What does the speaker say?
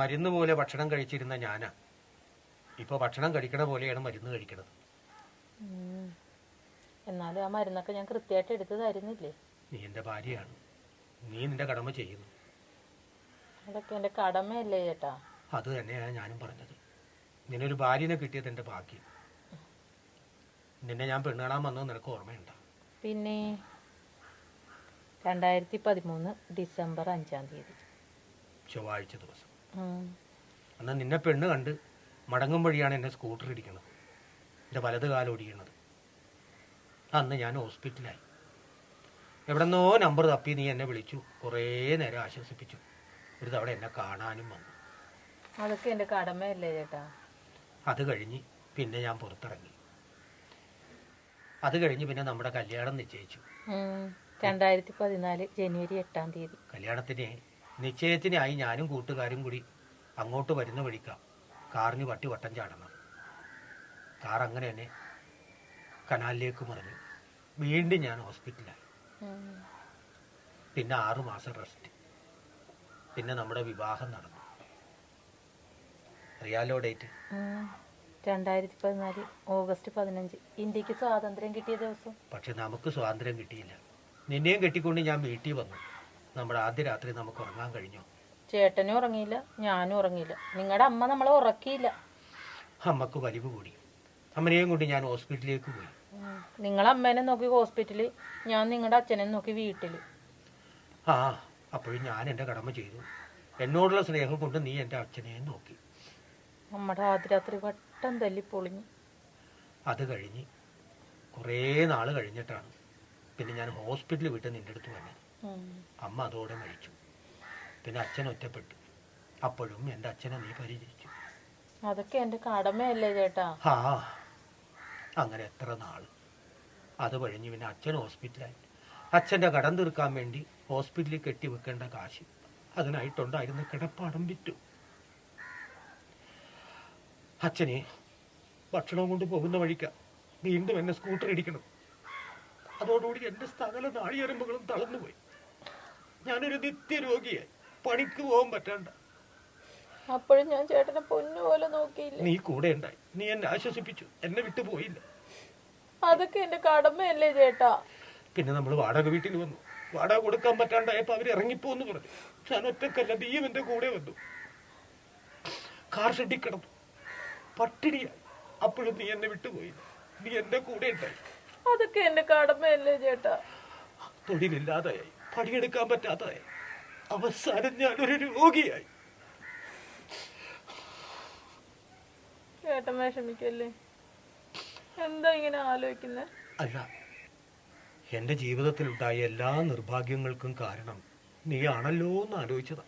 മരുന്ന് പോലെ ഭക്ഷണം കഴിച്ചിരുന്ന ഞാനാ ഇപ്പൊ ഭക്ഷണം കഴിക്കണ പോലെയാണ് മരുന്ന് കഴിക്കണത്. എന്നാലും ആ മരുന്നൊക്കെ ഞാൻ കൃത്യമായിട്ട് എടുത്തു തരുന്നില്ലേ? നീ എന്റെ ഭാര്യയാണ്, നീ നിന്റെ കടമ ചെയ്യുന്നു. അതൊക്കെ എന്റെ കടമയല്ലേ ചേട്ടാ? അത് തന്നെയാണ് ഞാനും പറഞ്ഞത്. നിന്നൊരു ഭാര്യനെ കിട്ടിയത് എന്റെ ഭാഗ്യം. നിന്നെ ഞാൻ പെണ്ണ് കാണാൻ വന്നത് നിനക്ക് ഓർമ്മയുണ്ടോ? പിന്നെ 2013 ഡിസംബർ 5-ാം തീയതി ചൊവ്വാഴ്ച ദിവസം. അന്ന് നിന്നെ പെണ്ണ് കണ്ട് മടങ്ങും വഴിയാണ് എന്നെ സ്കൂട്ടർ ഇടിക്കണത്, എൻ്റെ വലത് കാലം ഒടിയണത്. അന്ന് ഞാൻ ഹോസ്പിറ്റലായി. എവിടെന്നോ നമ്പർ തപ്പി നീ എന്നെ വിളിച്ചു, കുറേ നേരം ആശ്വസിപ്പിച്ചു. ഒരു തവണ എന്നെ കാണാനും വന്നു. അതൊക്കെ എൻ്റെ കടമയല്ലേ ചേട്ടാ? അത് കഴിഞ്ഞ് പിന്നെ ഞാൻ പുറത്തിറങ്ങി. അത് കഴിഞ്ഞ് പിന്നെ നമ്മുടെ കല്യാണം നിശ്ചയിച്ചു. 2014 ജനുവരി 8-ാം തീയതി. കല്യാണത്തിന് നിശ്ചയത്തിനായി ഞാനും കൂട്ടുകാരും കൂടി അങ്ങോട്ട് വരുന്ന വഴിക്കാം കാറിന് പട്ടി വട്ടം ചാടണം. കാർ അങ്ങനെ തന്നെ കനാലിലേക്ക് മറിഞ്ഞു. വീണ്ടും ഞാൻ ഹോസ്പിറ്റലായി. പിന്നെ 6 മാസം റെസ്റ്റ്. പിന്നെ നമ്മുടെ വിവാഹം നടന്നു. അറിയാലോ ഡേറ്റ്? 2014 ഓഗസ്റ്റ് 15, ഇന്ത്യക്ക് സ്വാതന്ത്ര്യം കിട്ടിയ ദിവസം. പക്ഷെ നമുക്ക് സ്വാതന്ത്ര്യം കിട്ടിയില്ല. നിന്നെയും കെട്ടിക്കൊണ്ട് ഞാൻ വീട്ടിൽ വന്നു. നമ്മുടെ ആദ്യ രാത്രി നമുക്ക് ഉറങ്ങാൻ കഴിഞ്ഞോ? ചേട്ടനും ഉറങ്ങിയില്ല, ഞാനും ഉറങ്ങിയില്ല. നിങ്ങളുടെ അമ്മ നമ്മളെ ഉറക്കിയില്ല. അമ്മക്ക് വലിവ് കൂടി. അമ്മനെയും കൊണ്ട് ഞാൻ ഹോസ്പിറ്റലിലേക്ക് പോയി. നിങ്ങളെ അമ്മേനെ നോക്കി ഹോസ്പിറ്റലിൽ, ഞാൻ നിങ്ങളുടെ അച്ഛനെ നോക്കി വീട്ടിൽ. അപ്പോഴും ഞാൻ എൻ്റെ കടമ ചെയ്തു. എന്നോടുള്ള സ്നേഹം കൊണ്ട് നീ എൻ്റെ അച്ഛനെയും നോക്കി. നമ്മുടെ ആദ്യ രാത്രി വട്ടം തല്ലി പൊളിഞ്ഞു. അത് കഴിഞ്ഞ് കുറേ നാൾ കഴിഞ്ഞിട്ടാണ് പിന്നെ ഞാൻ ഹോസ്പിറ്റലിൽ വിട്ട് നിൻ്റെ അടുത്ത് വന്നത്. അമ്മ അതോടെ മരിച്ചു. പിന്നെ അച്ഛൻ ഒറ്റപ്പെട്ടു. അപ്പോഴും എൻ്റെ അച്ഛനെ നീ പരിചരിച്ചു. അതൊക്കെ എൻ്റെ കടമയല്ലേ ചേട്ടാ? അങ്ങനെ എത്ര നാൾ. അത് കഴിഞ്ഞ് പിന്നെ അച്ഛൻ ഹോസ്പിറ്റലായി. അച്ഛൻ്റെ കടം തീർക്കാൻ വേണ്ടി ഹോസ്പിറ്റലിൽ കെട്ടിവെക്കേണ്ട കാശ്, അതിനായിട്ടുണ്ടായിരുന്ന കിടപ്പാടം വിറ്റു. അച്ഛനെ ഭക്ഷണം കൊണ്ട് പോകുന്ന വഴിക്ക വീണ്ടും എന്നെ സ്കൂട്ടർ ഇടിക്കണം. അതോടുകൂടി എൻ്റെ സകല നാളിയരമ്പുകളും തളർന്നുപോയി. ഞാനൊരു നിത്യരോഗിയായി, പണിക്ക് പോകാൻ പറ്റാണ്ട. അപ്പോഴും ഞാൻ ചേട്ടനെ പൊന്നുപോലെ നോക്കിയില്ല. നീ കൂടെ ഉണ്ടായി, നീ എന്നെ ആശ്വസിപ്പിച്ചു, എന്നെ വിട്ടു പോയില്ല. അതൊക്കെ എന്റെ കടമയല്ലേ ചേട്ടാ? പിന്നെ നമ്മൾ വാടക വീട്ടിൽ വന്നു. വാടക കൊടുക്കാൻ പറ്റാണ്ടായപ്പോ അവര് ഇറങ്ങിപ്പോന്ന് പറഞ്ഞു. ഞാൻ ഒറ്റക്കല്ല, നീയും എന്റെ കൂടെ വന്നു. കാർ ഷെഡിൽ കിടന്നു, പട്ടിണിയായി. അപ്പോഴും നീ എന്നെ വിട്ടുപോയില്ല, നീ എന്റെ കൂടെ ഉണ്ടായി. അതൊക്കെ എന്റെ കടമയല്ലേ ചേട്ടാ? തൊഴിലില്ലാതായി, പണിയെടുക്കാൻ പറ്റാതായി, അവസാനം ഞാനൊരു രോഗിയായി. ചേട്ടൻ വിഷമിക്കല്ലേ? എന്താ ഇങ്ങനെ ആലോചിക്കുന്നേ? അല്ല, എന്റെ ജീവിതത്തിലുണ്ടായ എല്ലാ നിർഭാഗ്യങ്ങൾക്കും കാരണം നീ ആണല്ലോ എന്ന് ആലോചിച്ചതാ.